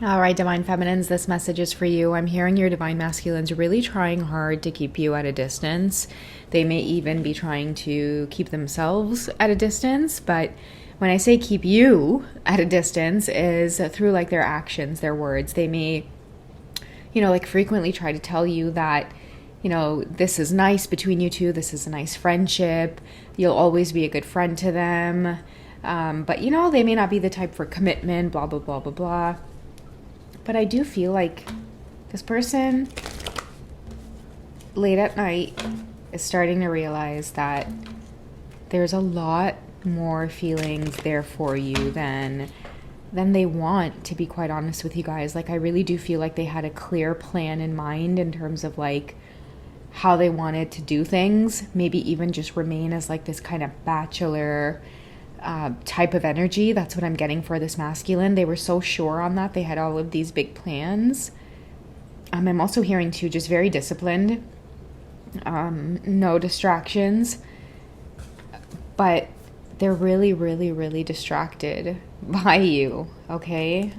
All right, Divine Feminines, this message is for you. I'm hearing your Divine Masculines really trying hard to keep you at a distance. They may even be trying to keep themselves at a distance, but when I say keep you at a distance is through like their actions, their words. They may, like frequently try to tell you that, this is nice between you two, this is a nice friendship, you'll always be a good friend to them. But, they may not be the type for commitment, blah, blah, blah, blah, blah. But I do feel like this person late at night is starting to realize that there's a lot more feelings there for you than they want, to be quite honest with you guys. Like, I really do feel like they had a clear plan in mind in terms of like how they wanted to do things, maybe even just remain as like this kind of bachelor type of energy. That's what I'm getting for this masculine. They were so sure on that. They had all of these big plans. I'm also hearing too, just very disciplined, no distractions, but they're really, really, really distracted by you, okay?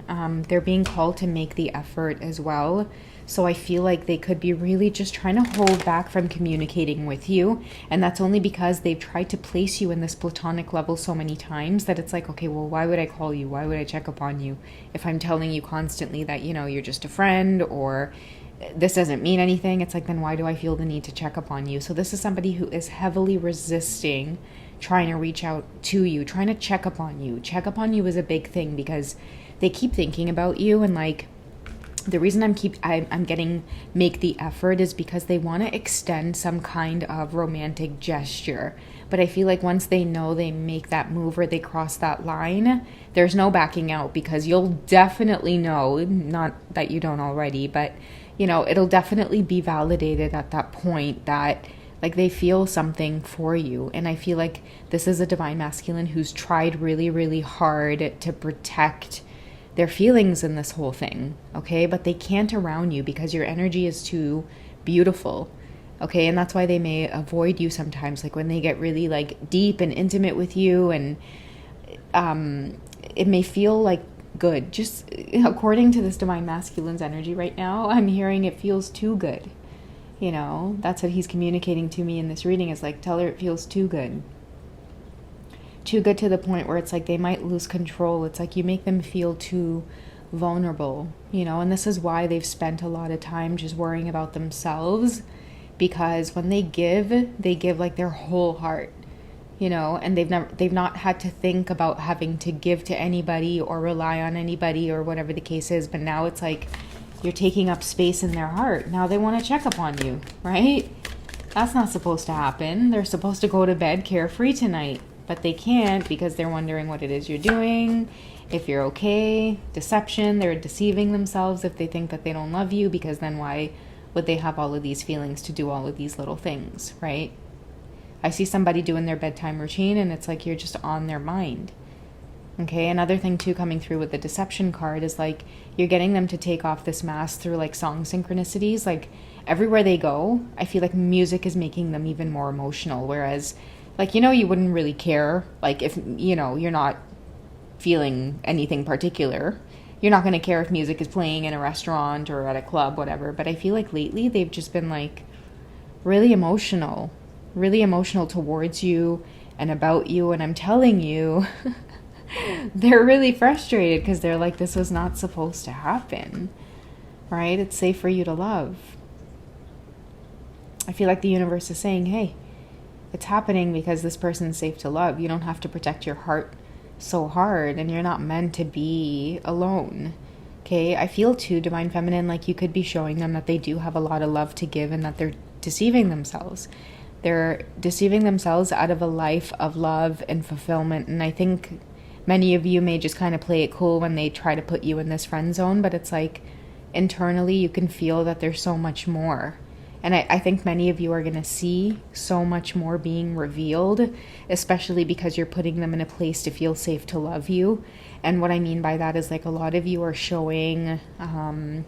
They're being called to make the effort as well. So I feel like they could be really just trying to hold back from communicating with you. And that's only because they've tried to place you in this platonic level so many times that it's like, okay, well, why would I call you? Why would I check up on you if I'm telling you constantly that, you're just a friend or this doesn't mean anything? It's like, then why do I feel the need to check up on you? So this is somebody who is heavily resisting trying to reach out to you, trying to check up on you. Check up on you is a big thing because they keep thinking about you, and like the reason I'm getting make the effort is because they want to extend some kind of romantic gesture. But I feel like once they know they make that move or they cross that line, there's no backing out, because you'll definitely know, not that you don't already, but it'll definitely be validated at that point that like they feel something for you. And I feel like this is a divine masculine who's tried really, really hard to protect their feelings in this whole thing, okay? But they can't around you because your energy is too beautiful, okay? And that's why they may avoid you sometimes, like when they get really like deep and intimate with you, and it may feel like good. Just according to this divine masculine's energy right now, I'm hearing it feels too good. That's what he's communicating to me in this reading, is like, tell her it feels too good. Too good to the point where it's like they might lose control. It's like you make them feel too vulnerable, and this is why they've spent a lot of time just worrying about themselves, because when they give like their whole heart, and they've not had to think about having to give to anybody or rely on anybody or whatever the case is. But now it's like you're taking up space in their heart. Now they want to check up on you, right? That's not supposed to happen. They're supposed to go to bed carefree tonight, but they can't because they're wondering what it is you're doing, if you're okay. Deception, they're deceiving themselves if they think that they don't love you, because then why would they have all of these feelings to do all of these little things, right? I see somebody doing their bedtime routine and it's like you're just on their mind. Okay, another thing too coming through with the deception card is like you're getting them to take off this mask through like song synchronicities. Like everywhere they go, I feel like music is making them even more emotional. Whereas like, you wouldn't really care. Like if, you're not feeling anything particular, you're not going to care if music is playing in a restaurant or at a club, whatever. But I feel like lately they've just been like really emotional towards you and about you. And I'm telling you, they're really frustrated because they're like, this was not supposed to happen, right? It's safe for you to love. I feel like the universe is saying, hey, it's happening because this person's safe to love. You don't have to protect your heart so hard, and you're not meant to be alone, okay? I feel too, divine feminine, like you could be showing them that they do have a lot of love to give and that they're deceiving themselves. They're deceiving themselves out of a life of love and fulfillment. And I think many of you may just kind of play it cool when they try to put you in this friend zone, but it's like internally you can feel that there's so much more. And I think many of you are going to see so much more being revealed, especially because you're putting them in a place to feel safe to love you. And what I mean by that is like a lot of you are showing,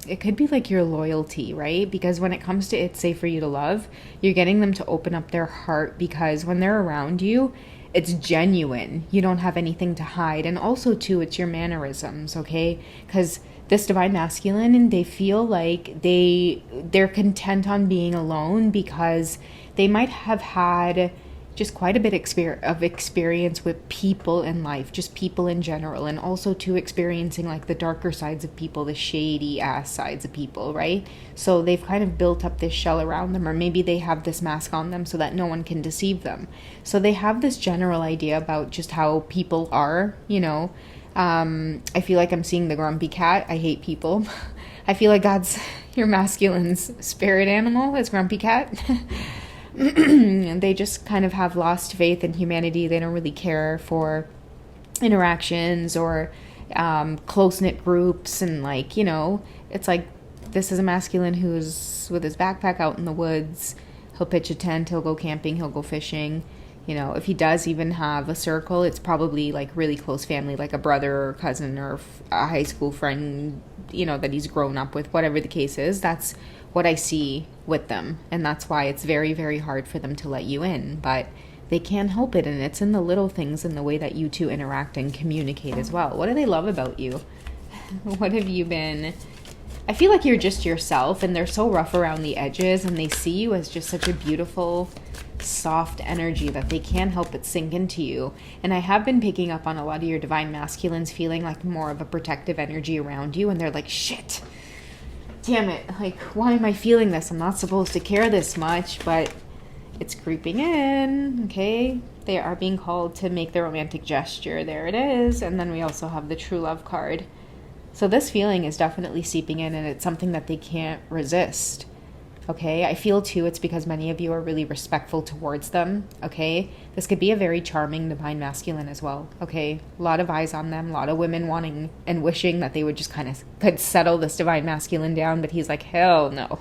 it could be like your loyalty, right? Because when it comes to it's safe for you to love, you're getting them to open up their heart, because when they're around you, it's genuine. You don't have anything to hide. And also too, it's your mannerisms, okay? Because this divine masculine, and they feel like they're content on being alone because they might have had just quite a bit of experience with people in life, just people in general, and also too experiencing like the darker sides of people, the shady ass sides of people, right? So they've kind of built up this shell around them, or maybe they have this mask on them so that no one can deceive them. So they have this general idea about just how people are, you know. I feel like I'm seeing the grumpy cat. I hate people. I feel like God's your masculine's spirit animal is grumpy cat. They just kind of have lost faith in humanity. They don't really care for interactions or close-knit groups, and like, you know, it's like this is a masculine who's with his backpack out in the woods. He'll pitch a tent, he'll go camping, he'll go fishing. You know, if he does even have a circle, it's probably like really close family, like a brother or cousin or a high school friend, you know, that he's grown up with, whatever the case is. That's what I see with them. And that's why it's very, very hard for them to let you in. But they can't help it. And it's in the little things, in the way that you two interact and communicate as well. What do they love about you? What have you been? I feel like you're just yourself, and they're so rough around the edges, and they see you as just such a beautiful, soft energy that they can't help but sink into you. And I have been picking up on a lot of your divine masculines feeling like more of a protective energy around you, and they're like, shit, damn it, like, why am I feeling this? I'm not supposed to care this much, but it's creeping in. Okay, they are being called to make the romantic gesture. There it is. And then we also have the true love card. So this feeling is definitely seeping in, and it's something that they can't resist. Okay, I feel too it's because many of you are really respectful towards them. Okay, this could be a very charming divine masculine as well. Okay, a lot of eyes on them, a lot of women wanting and wishing that they would just kind of could settle this divine masculine down, but he's like, hell no.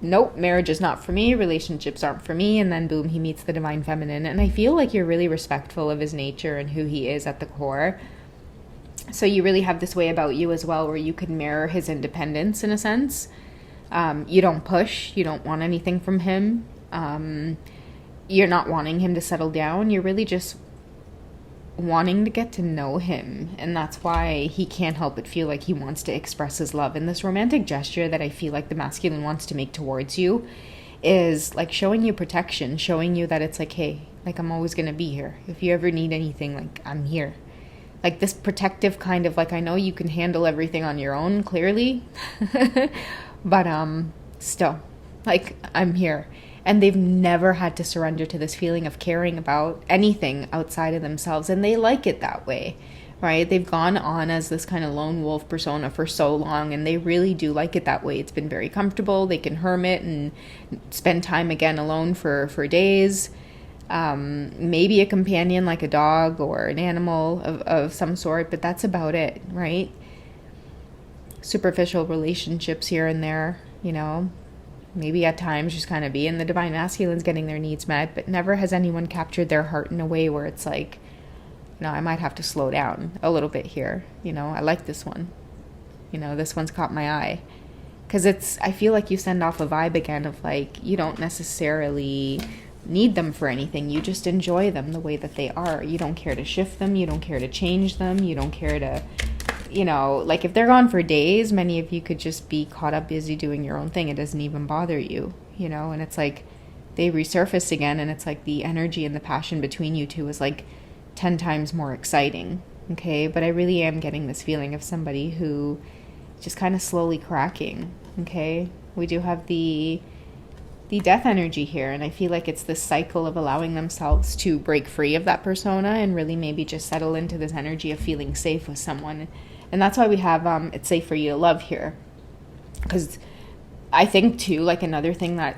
Nope, marriage is not for me, relationships aren't for me. And then boom, he meets the divine feminine. And I feel like you're really respectful of his nature and who he is at the core. So you really have this way about you as well, where you could mirror his independence in a sense. You don't push. You don't want anything from him. You're not wanting him to settle down. You're really just wanting to get to know him. And that's why he can't help but feel like he wants to express his love. And this romantic gesture that I feel like the masculine wants to make towards you is like showing you protection, showing you that it's like, hey, like, I'm always going to be here. If you ever need anything, like, I'm here. Like this protective kind of like, I know you can handle everything on your own, clearly. But still, like, I'm here. And they've never had to surrender to this feeling of caring about anything outside of themselves. And they like it that way, right? They've gone on as this kind of lone wolf persona for so long, and they really do like it that way. It's been very comfortable. They can hermit and spend time again alone for days. Maybe a companion like a dog or an animal of some sort, but that's about it, right? Superficial relationships here and there, you know, maybe at times just kind of be in the divine masculines getting their needs met, but never has anyone captured their heart in a way where it's like, no, I might have to slow down a little bit here. You know, I like this one. You know, this one's caught my eye. Because I feel like you send off a vibe again of like, you don't necessarily need them for anything. You just enjoy them the way that they are. You don't care to shift them. You don't care to change them. You don't care to, you know, like if they're gone for days, many of you could just be caught up busy doing your own thing. It doesn't even bother you, you know, and it's like they resurface again, and it's like the energy and the passion between you two is like 10 times more exciting. Okay, but I really am getting this feeling of somebody who just kind of slowly cracking. Okay, we do have the death energy here, and I feel like it's this cycle of allowing themselves to break free of that persona and really maybe just settle into this energy of feeling safe with someone. And that's why we have it's safe for you to love here, because I think too, like another thing that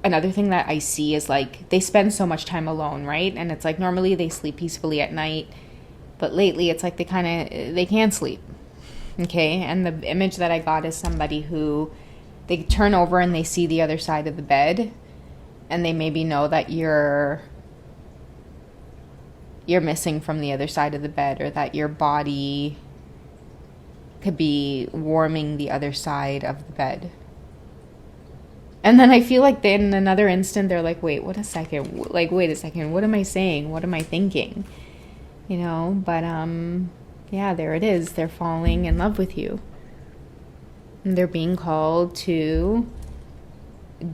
I see is like they spend so much time alone, right? And it's like normally they sleep peacefully at night, but lately it's like they can't sleep. Okay, and the image that I got is somebody who they turn over and they see the other side of the bed, and they maybe know that you're missing from the other side of the bed, or that your body could be warming the other side of the bed. And then I feel like in another instant, they're like, wait a second, what am I saying? What am I thinking? You know, but Yeah, there it is. They're falling in love with you. And they're being called to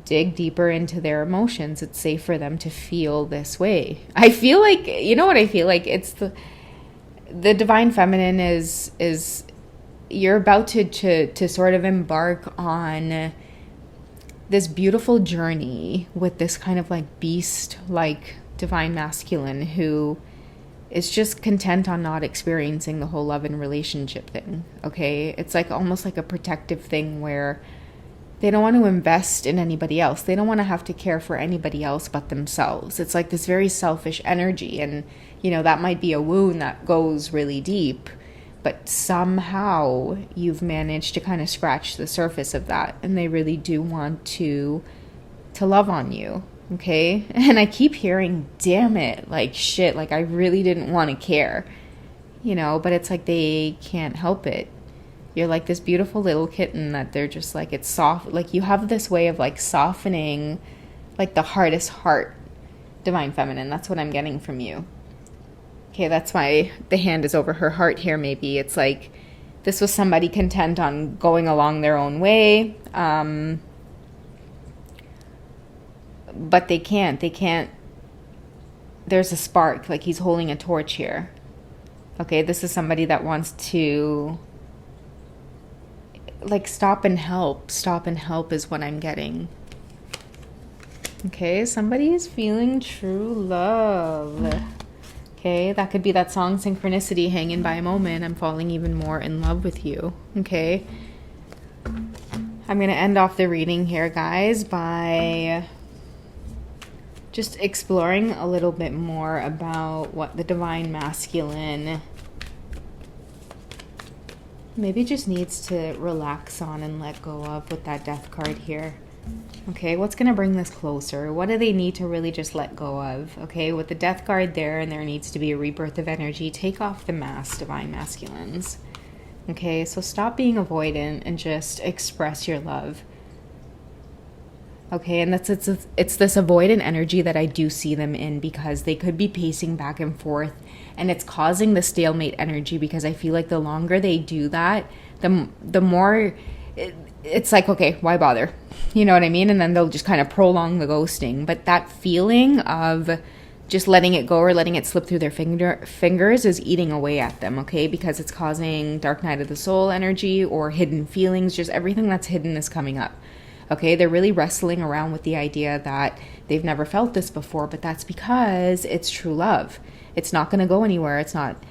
dig deeper into their emotions. It's safe for them to feel this way. I feel like, you know what I feel like? It's the divine feminine is you're about to sort of embark on this beautiful journey with this kind of like beast like divine masculine who is just content on not experiencing the whole love and relationship thing. Okay, it's like almost like a protective thing where they don't want to invest in anybody else. They don't want to have to care for anybody else but themselves. It's like this very selfish energy, and you know, that might be a wound that goes really deep, but somehow you've managed to kind of scratch the surface of that, and they really do want to love on you. Okay? And I keep hearing, damn it, like shit, like I really didn't want to care. You know, but it's like they can't help it. You're like this beautiful little kitten that they're just like, it's soft. Like you have this way of like softening like the hardest heart, divine feminine. That's what I'm getting from you. Okay, that's why the hand is over her heart here maybe. It's like this was somebody content on going along their own way. But they can't. There's a spark, like he's holding a torch here. Okay, this is somebody that wants to like stop and help is what I'm getting. Okay, somebody is feeling true love. Okay, that could be that song Synchronicity, hanging by a moment. I'm falling even more in love with you. Okay, I'm going to end off the reading here, guys, by just exploring a little bit more about what the divine masculine maybe just needs to relax on and let go of with that death card here. Okay, what's going to bring this closer? What do they need to really just let go of? Okay, with the death card there, and there needs to be a rebirth of energy, take off the mask, divine masculines. Okay, so stop being avoidant and just express your love. Okay, and it's this avoidant energy that I do see them in, because they could be pacing back and forth, and it's causing the stalemate energy, because I feel like the longer they do that, the more it's like, okay, why bother? You know what I mean? And then they'll just kind of prolong the ghosting. But that feeling of just letting it go or letting it slip through their fingers is eating away at them, okay? Because it's causing dark night of the soul energy or hidden feelings. Just everything that's hidden is coming up. Okay, they're really wrestling around with the idea that they've never felt this before, but that's because it's true love. It's not going to go anywhere. It's not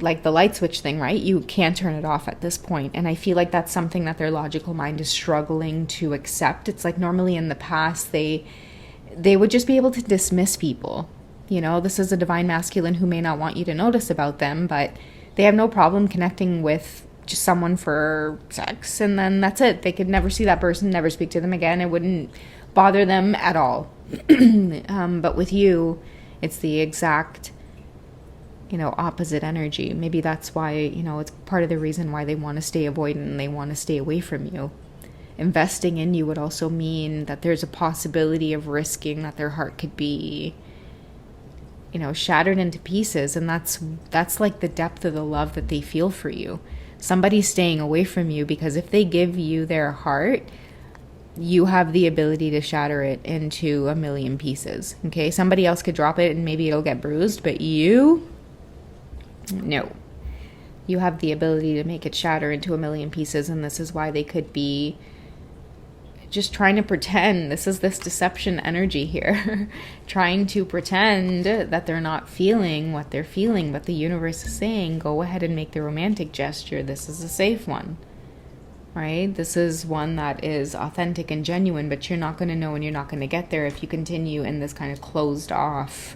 like the light switch thing, right? You can't turn it off at this point. And I feel like that's something that their logical mind is struggling to accept. It's like normally in the past, they would just be able to dismiss people. You know, this is a divine masculine who may not want you to notice about them, but they have no problem connecting with just someone for sex, and then that's it. They could never see that person, never speak to them again. It wouldn't bother them at all. But with you, it's the exact, opposite energy. Maybe that's why, it's part of the reason why they want to stay avoidant and they want to stay away from you. Investing in you would also mean that there's a possibility of risking that their heart could be, shattered into pieces. And that's like the depth of the love that they feel for you. Somebody's staying away from you because if they give you their heart, you have the ability to shatter it into a million pieces. Okay, somebody else could drop it and maybe it'll get bruised, but you, no. You have the ability to make it shatter into a million pieces, and this is why they could be just trying to pretend. This is this deception energy here. Trying to pretend that they're not feeling what they're feeling, but the universe is saying, go ahead and make the romantic gesture. This is a safe one, right? This is one that is authentic and genuine, but you're not going to know and you're not going to get there if you continue in this kind of closed off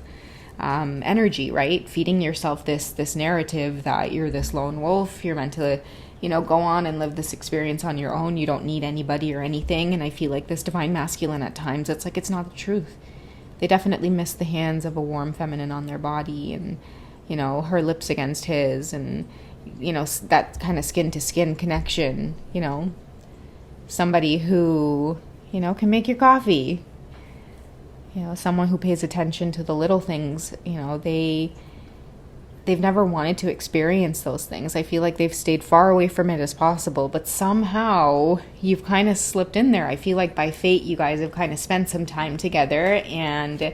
energy, right? Feeding yourself this narrative that you're this lone wolf. You're meant to go on and live this experience on your own. You don't need anybody or anything. And I feel like this divine masculine at times, it's like it's not the truth. They definitely miss the hands of a warm feminine on their body, and, her lips against his, and, that kind of skin to skin connection, somebody who, can make your coffee, someone who pays attention to the little things. they've never wanted to experience those things. I feel like they've stayed far away from it as possible, but somehow you've kind of slipped in there. I feel like by fate, you guys have kind of spent some time together, and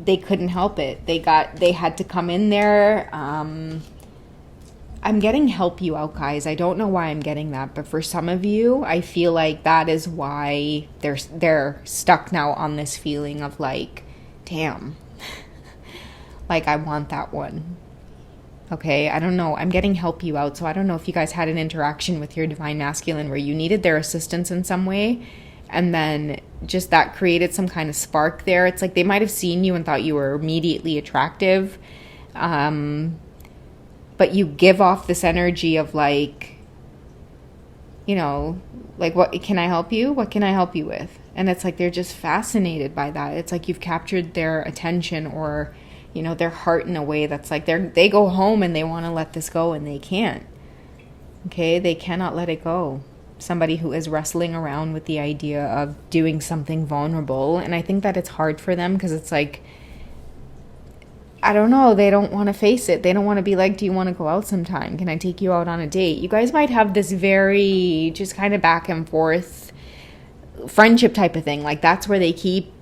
they couldn't help it. They had to come in there. I'm getting help you out, guys. I don't know why I'm getting that, but for some of you, I feel like that is why they're stuck now on this feeling of like, damn, like I want that one. Okay, I don't know. I'm getting help you out, so I don't know if you guys had an interaction with your divine masculine where you needed their assistance in some way, and then just that created some kind of spark there. It's like they might have seen you and thought you were immediately attractive, but you give off this energy of like, you know, like, what can I help you? What can I help you with? And it's like they're just fascinated by that. It's like you've captured their attention, or, you know, their heart in a way that's like they go home and they want to let this go and they can't. Okay, they cannot let it go. Somebody who is wrestling around with the idea of doing something vulnerable. And I think that it's hard for them because it's like, I don't know, they don't want to face it. They don't want to be like, do you want to go out sometime? Can I take you out on a date? You guys might have this very just kind of back and forth friendship type of thing. Like that's where they keep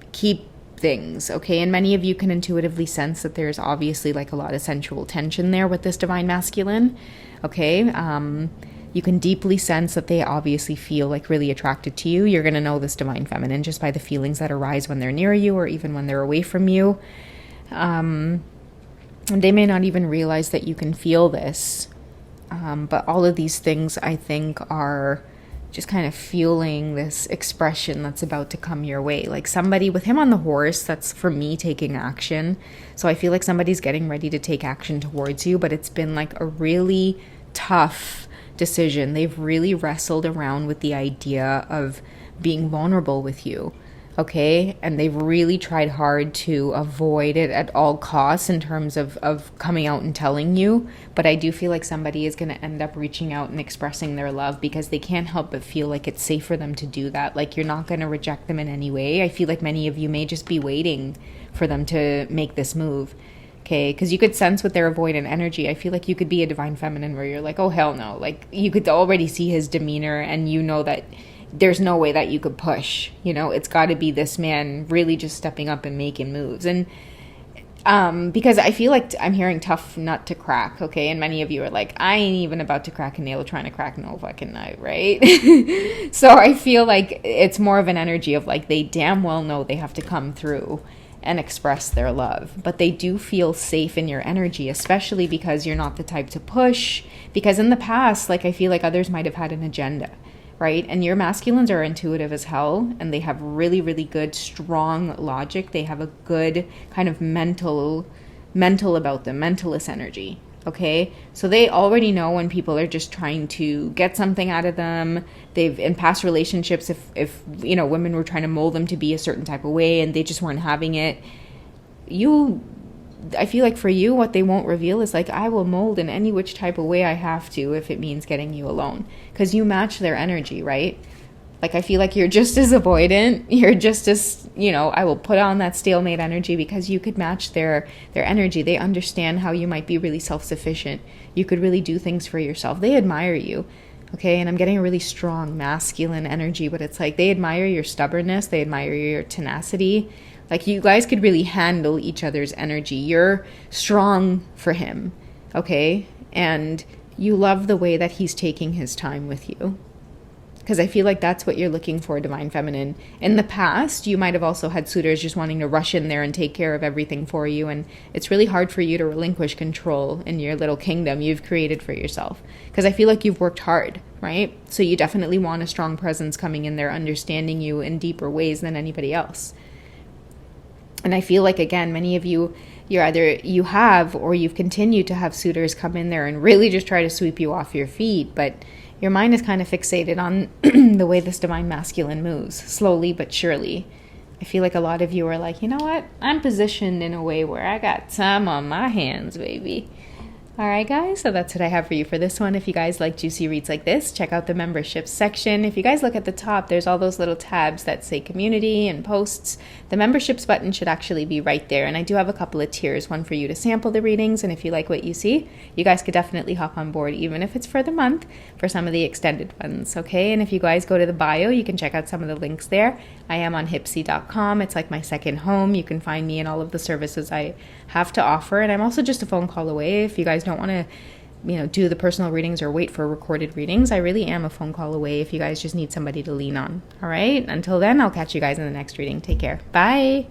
things, okay? And many of you can intuitively sense that there's obviously like a lot of sensual tension there with this divine masculine, okay? You can deeply sense that they obviously feel like really attracted to you. You're going to know this divine feminine just by the feelings that arise when they're near you or even when they're away from you. And they may not even realize that you can feel this. But all of these things, I think, are just kind of fueling this expression that's about to come your way. Like somebody with him on the horse, that's for me taking action. So I feel like somebody's getting ready to take action towards you, but it's been like a really tough decision. They've really wrestled around with the idea of being vulnerable with you. Okay, and they've really tried hard to avoid it at all costs in terms of coming out and telling you. But I do feel like somebody is going to end up reaching out and expressing their love because they can't help but feel like it's safe for them to do that. Like you're not going to reject them in any way. I feel like many of you may just be waiting for them to make this move. Okay, because you could sense with their avoidant energy. I feel like you could be a divine feminine where you're like, oh, hell no. Like you could already see his demeanor and you know that there's no way that you could push, you know, it's got to be this man really just stepping up and making moves. And because I feel like I'm hearing tough nut to crack, okay? And many of you are like, I ain't even about to crack a nail trying to crack no fucking nut, right? So I feel like it's more of an energy of like, they damn well know they have to come through and express their love. But they do feel safe in your energy, especially because you're not the type to push. Because in the past, like I feel like others might have had an agenda. Right? And your masculines are intuitive as hell, and they have really, really good, strong logic. They have a good kind of mental about them, mentalist energy. Okay? So they already know when people are just trying to get something out of them. They've, in past relationships, if you know, women were trying to mold them to be a certain type of way and they just weren't having it, I feel like for you, what they won't reveal is like, I will mold in any which type of way I have to if it means getting you alone. Because you match their energy, right? Like, I feel like you're just as avoidant. You're just as, you know, I will put on that stalemate energy because you could match their energy. They understand how you might be really self-sufficient. You could really do things for yourself. They admire you. Okay, and I'm getting a really strong masculine energy, but it's like they admire your stubbornness. They admire your tenacity. Like, you guys could really handle each other's energy. You're strong for him, okay? And you love the way that he's taking his time with you. Because I feel like that's what you're looking for, divine feminine. In the past, you might have also had suitors just wanting to rush in there and take care of everything for you. And it's really hard for you to relinquish control in your little kingdom you've created for yourself. Because I feel like you've worked hard, right? So you definitely want a strong presence coming in there, understanding you in deeper ways than anybody else. And I feel like, again, many of you, you have or you've continued to have suitors come in there and really just try to sweep you off your feet. But your mind is kind of fixated on the way this divine masculine moves, slowly but surely. I feel like a lot of you are like, you know what? I'm positioned in a way where I got time on my hands, baby. All right, guys, so that's what I have for you for this one. If you guys like juicy reads like this, check out the membership section. If you guys look at the top, there's all those little tabs that say community and posts. The memberships button should actually be right there, and I do have a couple of tiers, one for you to sample the readings, and if you like what you see, you guys could definitely hop on board, even if it's for the month, for some of the extended ones, okay? And if you guys go to the bio, you can check out some of the links there. I am on Hipsy.com. It's like my second home. You can find me and all of the services I have to offer, and I'm also just a phone call away. If you guys don't want to do the personal readings or wait for recorded readings, I really am a phone call away if you guys just need somebody to lean on. All right, until then, I'll catch you guys in the next reading. Take care. Bye.